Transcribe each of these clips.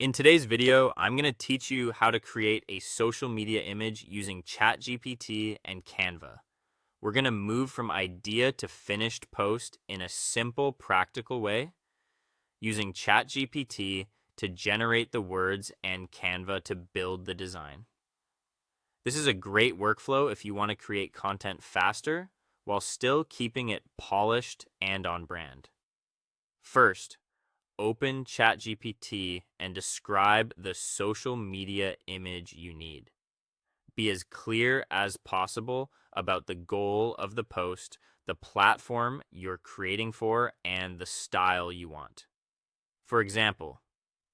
In today's video, I'm going to teach you how to create a social media image using ChatGPT and Canva. We're going to move from idea to finished post in a simple, practical way using ChatGPT to generate the words and Canva to build the design. This is a great workflow if you want to create content faster while still keeping it polished and on brand. First, open ChatGPT and describe the social media image you need. Be as clear as possible about the goal of the post, the platform you're creating for, and the style you want. For example,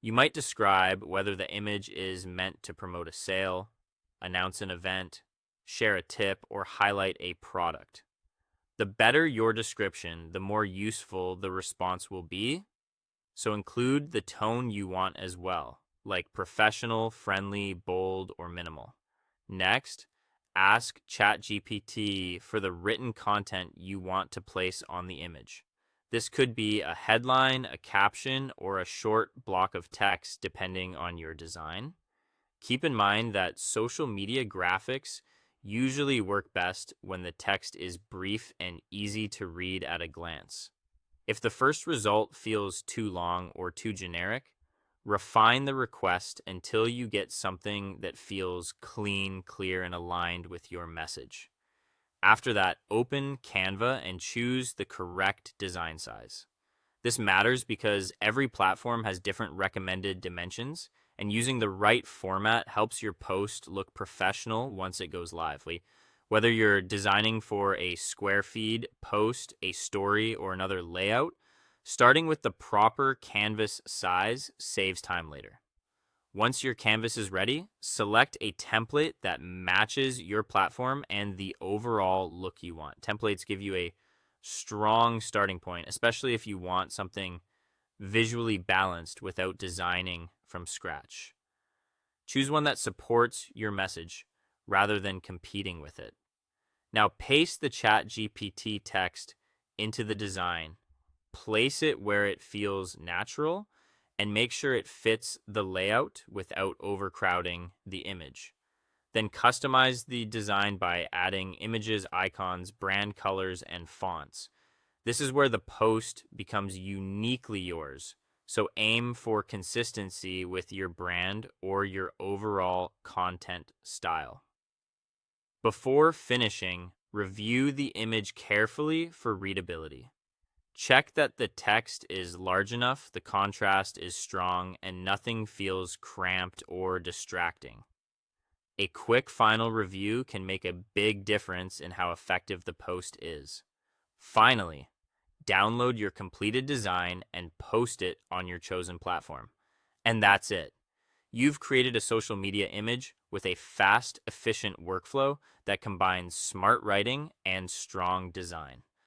you might describe whether the image is meant to promote a sale, announce an event, share a tip, or highlight a product. The better your description, the more useful the response will be. So include the tone you want as well, like professional, friendly, bold, or minimal. Next, ask ChatGPT for the written content you want to place on the image. This could be a headline, a caption, or a short block of text depending on your design. Keep in mind that social media graphics usually work best when the text is brief and easy to read at a glance. If the first result feels too long or too generic, refine the request until you get something that feels clean, clear, and aligned with your message. After that, open Canva and choose the correct design size. This matters because every platform has different recommended dimensions, and using the right format helps your post look professional once it goes live. Whether you're designing for a square feed, post, a story, or another layout, starting with the proper canvas size saves time later. Once your canvas is ready, select a template that matches your platform and the overall look you want. Templates give you a strong starting point, especially if you want something visually balanced without designing from scratch. Choose one that supports your message rather than competing with it. Now paste the ChatGPT text into the design, place it where it feels natural, and make sure it fits the layout without overcrowding the image. Then customize the design by adding images, icons, brand colors, and fonts. This is where the post becomes uniquely yours. So aim for consistency with your brand or your overall content style. Before finishing, review the image carefully for readability. Check that the text is large enough, the contrast is strong, and nothing feels cramped or distracting. A quick final review can make a big difference in how effective the post is. Finally, download your completed design and post it on your chosen platform. And that's it. You've created a social media image with a fast, efficient workflow that combines smart writing and strong design.